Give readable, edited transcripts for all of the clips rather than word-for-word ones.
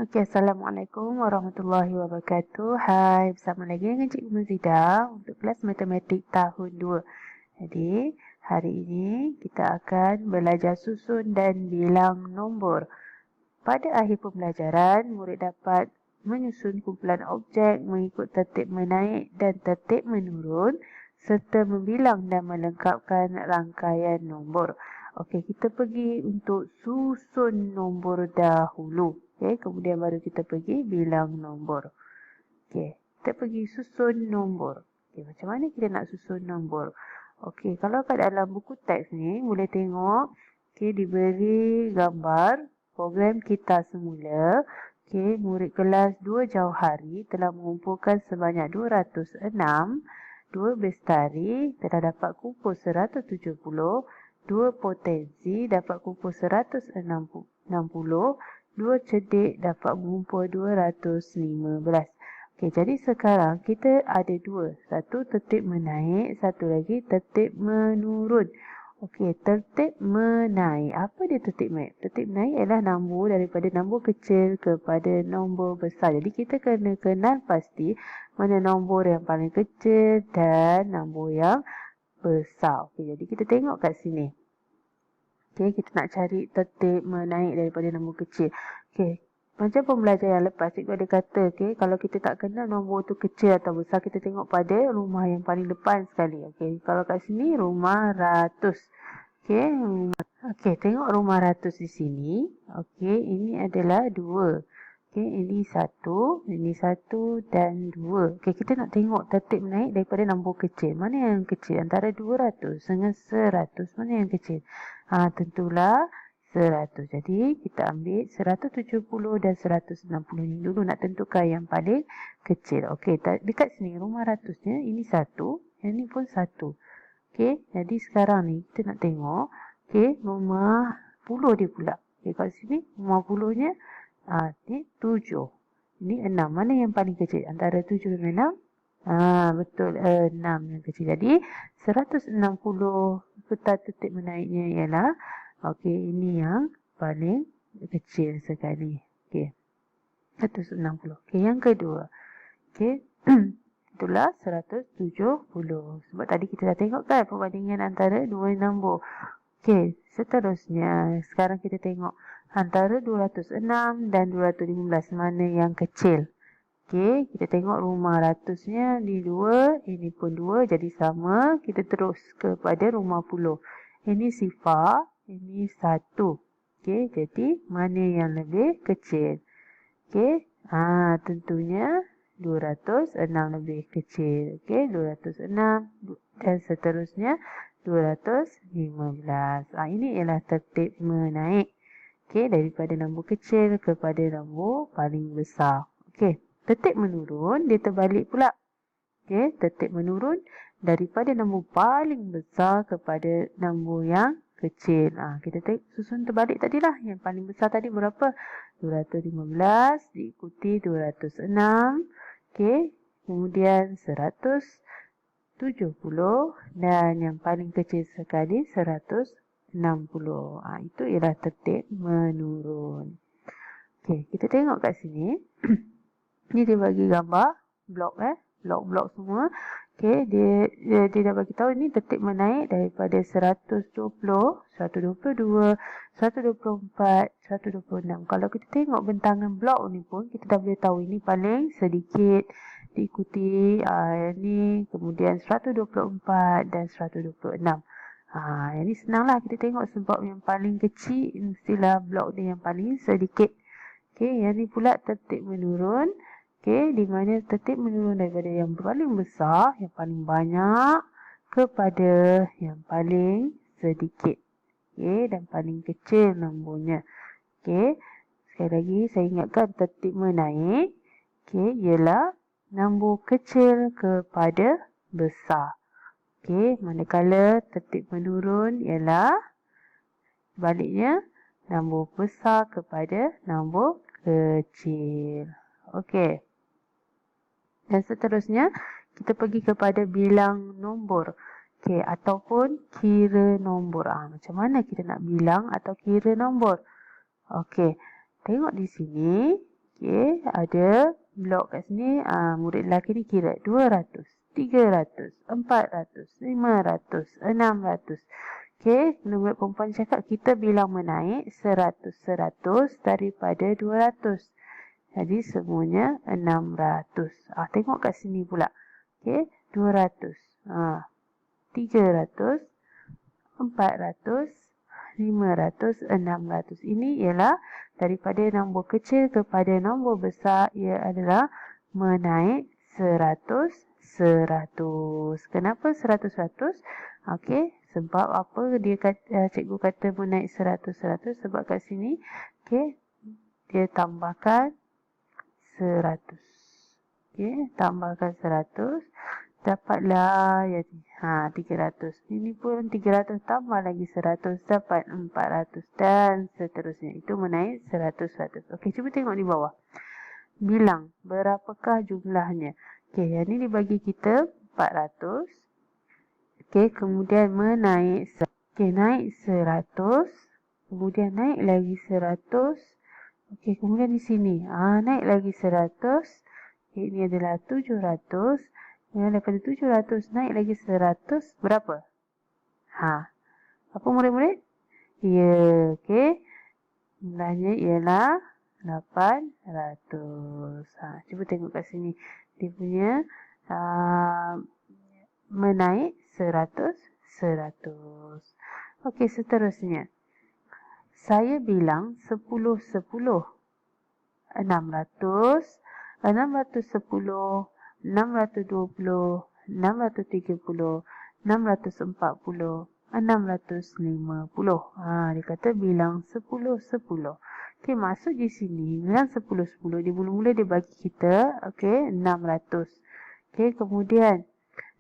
Assalamualaikum warahmatullahi wabarakatuh. Hai, bersama lagi dengan Cikgu Muzidah untuk kelas matematik tahun 2. Jadi, hari ini kita akan belajar susun dan bilang nombor. Pada akhir pembelajaran, murid dapat menyusun kumpulan objek mengikut tertib menaik dan tertib menurun serta membilang dan melengkapkan rangkaian nombor. Okey, kita pergi untuk susun nombor dahulu. Okey, kemudian baru kita pergi bilang nombor. Okey, kita pergi susun nombor. Okey, macam mana kita nak susun nombor? Okey, kalau kat dalam buku teks ni boleh tengok, okey, diberi gambar program kita semula. Okey, murid kelas 2 Jauhari telah mengumpulkan sebanyak 206, 2 bestari telah dapat kumpul 170, 2 potensi dapat kumpul 160, 2 cerdik dapat mengumpul 215. Okey, jadi sekarang kita ada dua. Satu tertib menaik, satu lagi tertib menurun. Okey, tertib menaik. Apa dia tertib menaik? Tertib menaik ialah nombor daripada nombor kecil kepada nombor besar. Jadi kita kena kenal pasti mana nombor yang paling kecil dan nombor yang besar. Okey, jadi kita tengok kat sini. Okey, kita nak cari tertib menaik daripada nombor kecil. Okey, macam pembelajaran yang lepas, cikgu ada kata, okey, kalau kita tak kenal nombor tu kecil atau besar, kita tengok pada rumah yang paling depan sekali. Okey, kalau kat sini rumah ratus. Okey, tengok rumah ratus di sini. Okey, ini adalah 2. Okey, ini 1 dan 2. Okey, kita nak tengok tertib naik daripada nombor kecil. Mana yang kecil? Antara 200 dengan 100, mana yang kecil? Tentulah 100. Jadi, kita ambil 170 dan 160 ni dulu nak tentukan yang paling kecil. Okey, dekat sini rumah ratusnya ini 1, yang ni pun 1. Okey, jadi sekarang ni kita nak tengok, okey, rumah puluh dia pula. Okey, kat sini rumah puluhnya ni 7. Ini 6. Mana yang paling kecil? Antara 7 dengan 6? Betul, 6 yang kecil. Jadi 160 peta tertib menaiknya ialah, okey, ini yang paling kecil sekali. Okey, 160. Okey, yang kedua. Okey, itulah 170. Sebab tadi kita dah tengok kan perbandingan antara dua nombor. Okey, seterusnya sekarang kita tengok antara 206 dan 215 mana yang kecil. Okey, kita tengok rumah ratusnya ni 2, ini pun 2, jadi sama. Kita terus kepada rumah puluh. Ini sifar, ini 1. Okey, jadi mana yang lebih kecil? Okey, tentunya 206 lebih kecil. Okey, 206 dan seterusnya 215. Ini ialah tertib menaik. Okey, daripada nombor kecil kepada nombor paling besar. Okey, tertib menurun dia terbalik pula. Okey, tertib menurun daripada nombor paling besar kepada nombor yang kecil. Kita susun terbalik tadilah. Yang paling besar tadi berapa? 215 diikuti 206. Okey, kemudian 170 dan yang paling kecil sekali 160. Itu ialah tertib menurun. Okey, kita tengok kat sini. Ni dia bagi gambar blok blok-blok semua. Okey, dia dah bagi tahu ini tertib menaik daripada 120, 122, 124, 126. Kalau kita tengok bentangan blok ni pun kita dah boleh tahu ini paling sedikit diikuti ini kemudian 124 dan 126. Yang ni senanglah kita tengok sebab yang paling kecil mestilah blok dia yang paling sedikit. Okey, yang ni pula tertib menurun. Okey, di mana tertib menurun daripada yang paling besar, yang paling banyak kepada yang paling sedikit. Okey, dan paling kecil nombornya. Okey, sekali lagi saya ingatkan tertib menaik. Okey, ialah nombor kecil kepada besar. Okey, manakala tertib menurun ialah sebaliknya nombor besar kepada nombor kecil. Okey. Dan seterusnya kita pergi kepada bilang nombor. Okey, ataupun kira nombor. Macam mana kita nak bilang atau kira nombor? Okey, tengok di sini. ada blok kat sini. Murid lelaki ni kira 200, 300, 400, 500, 600. Okey, murid perempuan cakap kita bilang menaik 100 daripada 200. Jadi semuanya 600. Tengok kat sini pula. Okey, 200. 300, 400, 500, 600. Ini ialah daripada nombor kecil kepada nombor besar, ia adalah menaik 100. Kenapa 100? Okey, sebab apa dia kata, cikgu kata menaik 100? Sebab kat sini, okey, dia tambahkan 100. Okey, tambahkan 100. Dapatlah jadi 300. Ini pun 300 tambah lagi 100 dapat 400 dan seterusnya. Itu menaik 100. Okey, cuba tengok di bawah. Bilang berapakah jumlahnya. Okey, yang ni dibagi kita 400. Okey, kemudian menaik. Okey, naik 100. Kemudian naik lagi 100. Okey, kemudian di sini naik lagi 100. Okey, ini adalah 700. Yang daripada 700 naik lagi 100 berapa? Apa murid-murid? Ya, okey. Jumlahnya ialah 800. Cuba tengok kat sini. Dia punya menaik 100. Okey, seterusnya. Saya bilang 10. 600, 610, 620, 630, 640, 650. Dia kata bilang 10. Okey, masuk di sini. Bilang 10. Dia mula-mula dia bagi kita, okey, 600. Okey, kemudian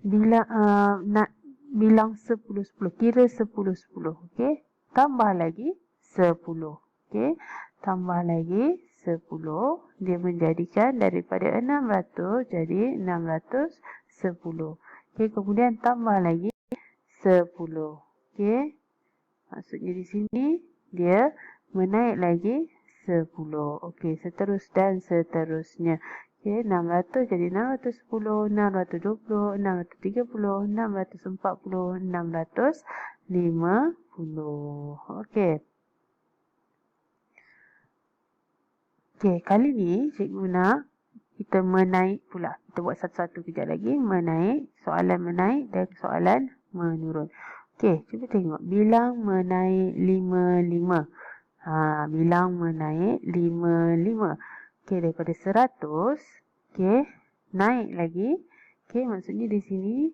nak bilang 10. Kira 10. Okey, tambah lagi 10. Okey, tambah lagi 10. Dia menjadikan daripada 600 jadi 610. Okey, kemudian tambah lagi 10. Okey, maksudnya di sini dia menaik lagi 10. Okey, seterusnya. Okey, 600 jadi 610, 620, 630, 640, 650. Okey. Okey, kali ni cikgu nak kita menaik pula. Kita buat satu-satu kejap lagi. Menaik, soalan menaik dan soalan menurun. Okey, cuba tengok. Bilang menaik 55. Bilang menaik 55. Okey, daripada 100. Okey, naik lagi. Okey, maksudnya di sini.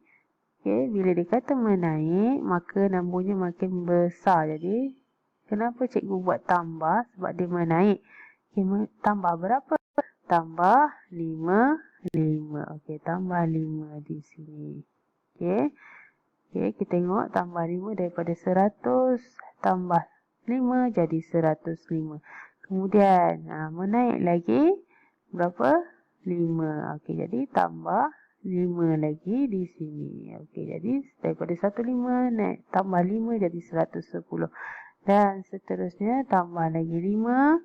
Okey, bila dia kata menaik, maka nombornya makin besar. Jadi, kenapa cikgu buat tambah? Sebab dia menaik. Okey, tambah berapa? Tambah 5. Okey, tambah 5 di sini. Okey. Okey, kita tengok tambah 5 daripada 100 tambah 5 jadi 105. Kemudian menaik lagi berapa? 5. Okey, jadi tambah 5 lagi di sini. Okey, jadi daripada 15 naik tambah 5 jadi 110. Dan seterusnya tambah lagi 5.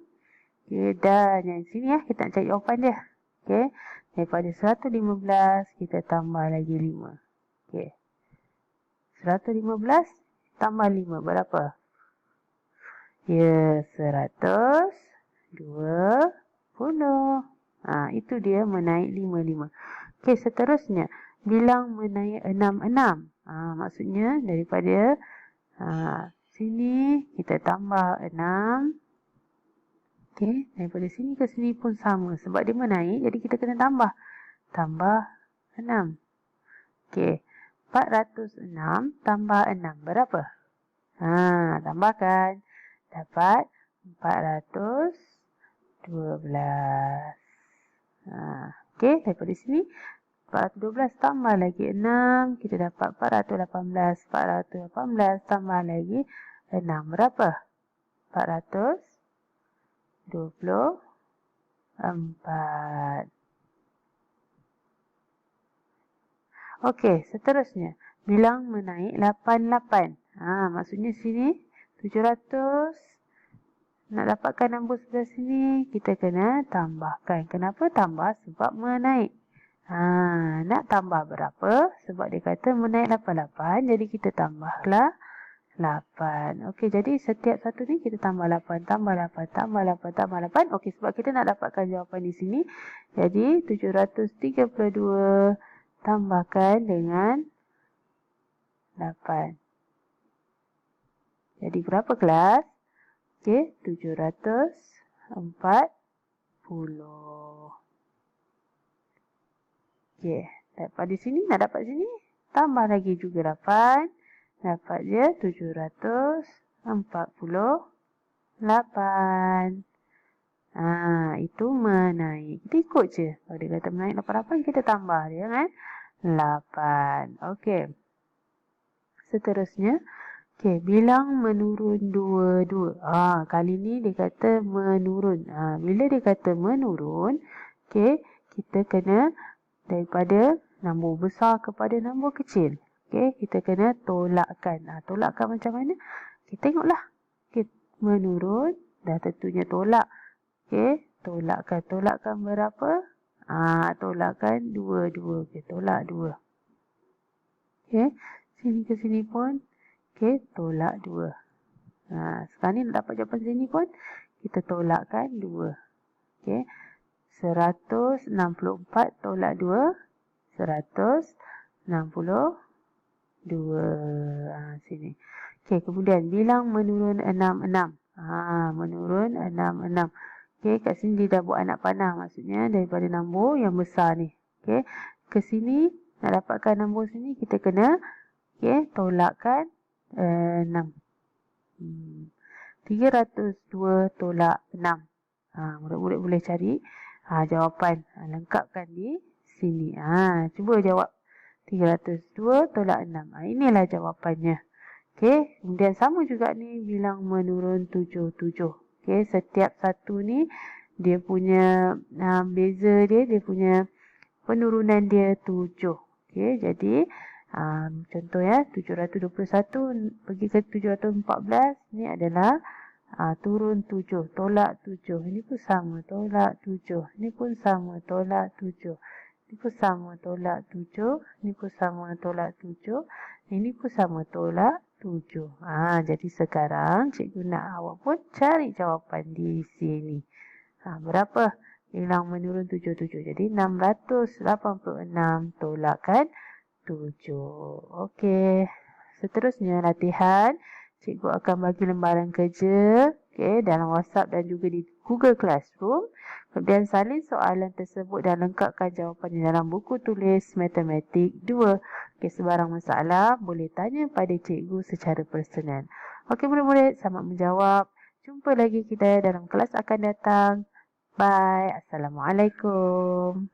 Okey, dan yang sini kita nak cari jawapan dia. Okey, daripada 115 kita tambah lagi 5. Okey. 115 tambah 5 berapa? Ya, 120. Itu dia menaik 55. Okey, seterusnya bilang menaik 66. Maksudnya daripada sini kita tambah 6. Okey, daripada sini ke sini pun sama. Sebab dia menaik, jadi kita kena tambah. Tambah 6. Okey, 406 tambah 6 berapa? Tambahkan. Dapat 412. Okey, daripada sini 412 tambah lagi 6. Kita dapat 418. 418 tambah lagi 6 berapa? 424. Okey, seterusnya. Bilang menaik 88. Maksudnya sini 700 Nak dapatkan nombor sebelah sini, kita kena tambahkan. Kenapa tambah? Sebab menaik. Nak tambah berapa? Sebab dia kata menaik 88, jadi kita tambahlah 8. Okey, jadi setiap satu ni kita tambah 8, tambah 8, tambah 8, tambah 8. Okey, sebab kita nak dapatkan jawapan di sini. Jadi 732 tambahkan dengan 8. Jadi berapa kelas? Okey, 740. Okey, dapat di sini, nak dapat sini, tambah lagi juga 8. Dapat je 748. Itu menaik. Kita ikut je. Kalau dia kata menaik 88, kita tambah dia kan. 8. Okey. Seterusnya, okey, bilang menurun 2. Kali ni dia kata menurun. Bila dia kata menurun, okey, kita kena daripada nombor besar kepada nombor kecil. Okey, kita kena tolakkan. Tolakkan macam mana? Kita tengoklah. Okey, menurun, dah tentunya tolak. Okey, tolakkan. Tolakkan berapa? Tolakkan 2. Okey, tolak 2. Okey, sini ke sini pun. Okey, tolak 2. Sekarang ni nak dapat jawapan sini pun, kita tolakkan 2. Okey, 164 tolak 2. 162. Sini. Okey, kemudian bilang menurun 66. Menurun 66. Okey, kat sini dia dah buat anak panah. Maksudnya daripada nombor yang besar ni. Okey, ke sini nak dapatkan nombor sini kita kena tolakkan 6. 302 tolak 6. Murid-murid boleh cari jawapan. Lengkapkan di sini. Cuba jawab. 302 tolak 6. Inilah jawapannya. Okey, kemudian sama juga ni bilang menurun 77. Okey, setiap satu ni dia punya beza dia punya penurunan dia 7. Okey, jadi contoh ya, 721 pergi ke 714 ni adalah turun 7, tolak 7. Ini pun sama, tolak 7. Ini pun sama, tolak 7. Ini pun sama, tolak 7. Ini pun sama, tolak 7. Ini pun sama, tolak 7. Jadi sekarang cikgu nak awak pun cari jawapan di sini. Berapa? Bilang menurun 77. Jadi 686 tolakkan 7. Okey. Seterusnya latihan. Cikgu akan bagi lembaran kerja dalam WhatsApp dan juga di Google Classroom. Kemudian salin soalan tersebut dan lengkapkan jawapannya dalam buku tulis Matematik 2. Sebarang masalah boleh tanya pada cikgu secara personal. Okey murid-murid, selamat menjawab. Jumpa lagi kita dalam kelas akan datang. Bye. Assalamualaikum.